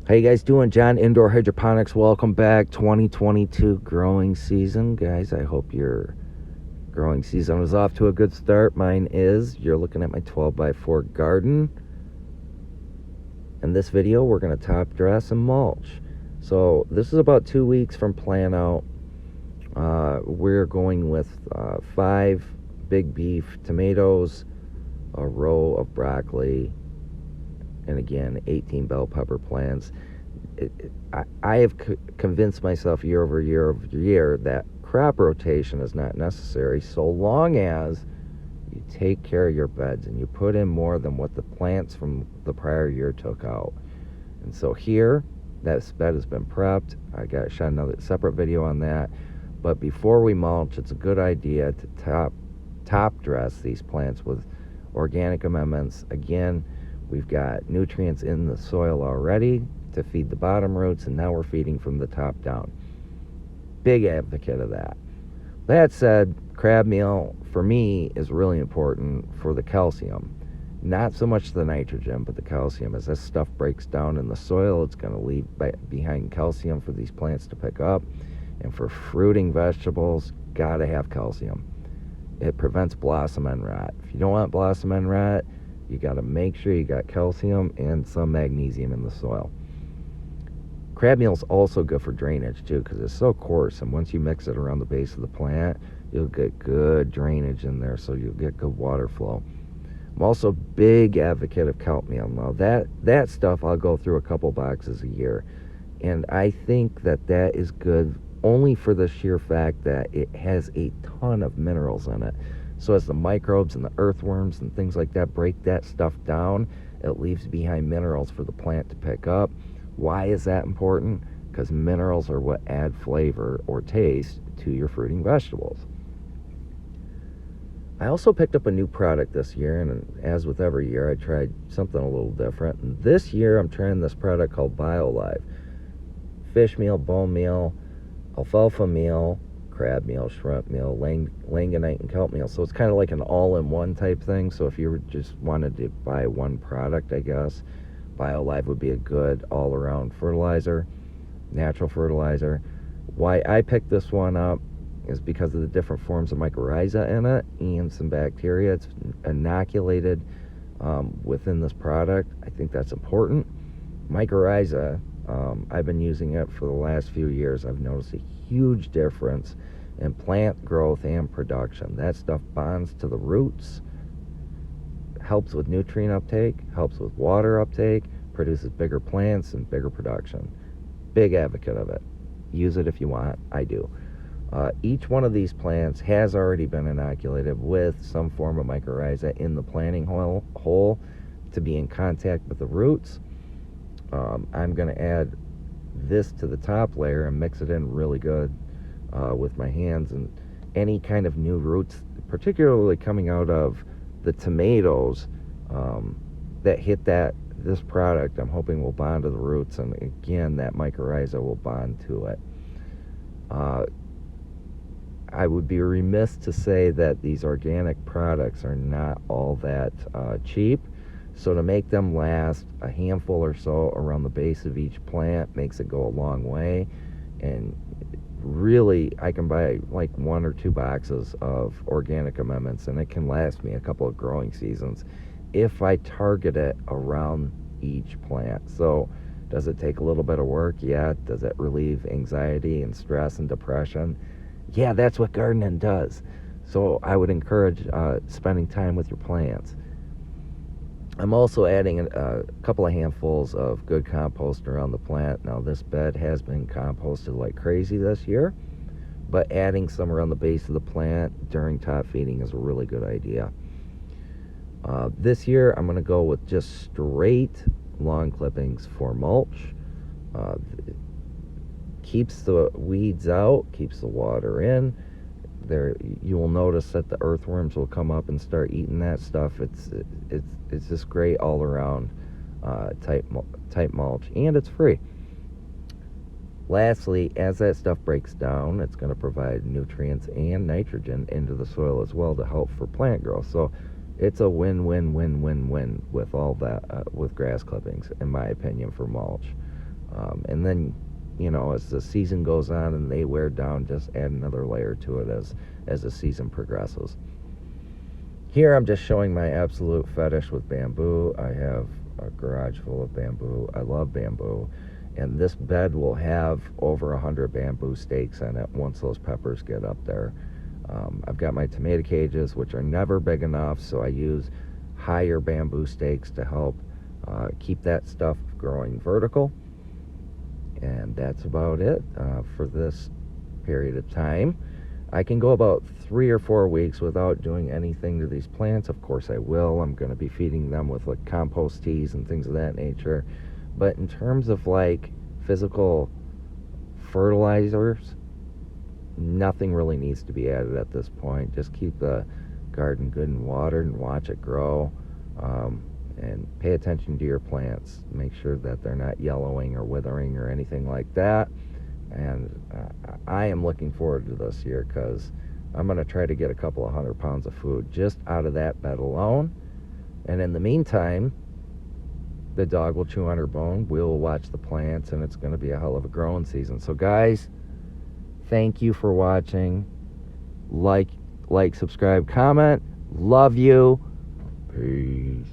How you guys doing? John, Indoor Hydroponics. Welcome back. 2022 growing season. Guys, I hope your growing season was off to a good start. Mine is. You're looking at my 12x4 garden. In this video, we're going to top dress and mulch. So this is about 2 weeks from plant out. We're going with 5 big beef tomatoes, a row of broccoli, and again 18 bell pepper plants. I have convinced myself year over year that crop rotation is not necessary so long as you take care of your beds and you put in more than what the plants from the prior year took out. And so here, that bed has been prepped. I got to shot another separate video on that. But before we mulch, it's a good idea to top dress these plants with organic amendments. Again, we've got nutrients in the soil already to feed the bottom roots, and now we're feeding from the top down. Big advocate of that. That said, crab meal for me is really important for the calcium. Not so much the nitrogen, but the calcium. As this stuff breaks down in the soil, it's going to leave behind calcium for these plants to pick up. And for fruiting vegetables, gotta have calcium. It prevents blossom end rot. If you don't want blossom end rot, you got to make sure you got calcium and some magnesium in the soil. Crab meal is also good for drainage too, because it's so coarse, and once you mix it around the base of the plant, you'll get good drainage in there, so you'll get good water flow. I'm also a big advocate of kelp meal. Now that stuff I'll go through a couple boxes a year, and I think that is good only for the sheer fact that it has a ton of minerals in it. So as the microbes and the earthworms and things like that break that stuff down, it leaves behind minerals for the plant to pick up. Why is that important? Because minerals are what add flavor or taste to your fruiting vegetables. I also picked up a new product this year, and as with every year, I tried something a little different. And this year, I'm trying this product called BioLive. Fish meal, bone meal, alfalfa meal, crab meal, shrimp meal, langonite, and kelp meal. So it's kind of like an all-in-one type thing. So if you just wanted to buy one product, I guess, BioLive would be a good all-around fertilizer, natural fertilizer. Why I picked this one up is because of the different forms of mycorrhizae in it and some bacteria. It's inoculated within this product. I think that's important. Mycorrhizae, I've been using it for the last few years. I've noticed a huge difference in plant growth and production. That stuff bonds to the roots, helps with nutrient uptake, helps with water uptake, produces bigger plants and bigger production. Big advocate of it. Use it if you want. I do. Each one of these plants has already been inoculated with some form of mycorrhizae in the planting hole to be in contact with the roots. I'm going to add this to the top layer and mix it in really good with my hands, and any kind of new roots, particularly coming out of the tomatoes that hit this product, I'm hoping will bond to the roots, and again that mycorrhizae will bond to it. I would be remiss to say that these organic products are not all that cheap. So to make them last, a handful or so around the base of each plant makes it go a long way. And really, I can buy like 1 or 2 boxes of organic amendments, and it can last me a couple of growing seasons if I target it around each plant. So does it take a little bit of work? Yeah. Does it relieve anxiety and stress and depression? Yeah, that's what gardening does. So I would encourage spending time with your plants. I'm also adding a couple of handfuls of good compost around the plant. Now, this bed has been composted like crazy this year, but adding some around the base of the plant during top feeding is a really good idea. This year, I'm going to go with just straight lawn clippings for mulch. Keeps the weeds out, keeps the water in. There, you will notice that the earthworms will come up and start eating that stuff. It's just great all around type mulch, and it's free. Lastly, as that stuff breaks down, it's going to provide nutrients and nitrogen into the soil as well to help for plant growth. So it's a win-win-win-win-win with all that with grass clippings, in my opinion, for mulch. And then, as the season goes on and they wear down, just add another layer to it as the season progresses. Here I'm just showing my absolute fetish with bamboo. I have a garage full of bamboo. I love bamboo. And this bed will have over 100 bamboo stakes in it once those peppers get up there. I've got my tomato cages, which are never big enough, so I use higher bamboo stakes to help keep that stuff growing vertical. And that's about it for this period of time. I can go about 3 or 4 weeks without doing anything to these plants. Of course I will. I'm going to be feeding them with like compost teas and things of that nature. But in terms of like physical fertilizers, nothing really needs to be added at this point. Just keep the garden good and watered and watch it grow. And pay attention to your plants. Make sure that they're not yellowing or withering or anything like that. And I am looking forward to this year because I'm going to try to get a couple of 100 pounds of food just out of that bed alone. And in the meantime, the dog will chew on her bone. We'll watch the plants, and it's going to be a hell of a growing season. So guys, thank you for watching. Like, subscribe, comment. Love you. Peace.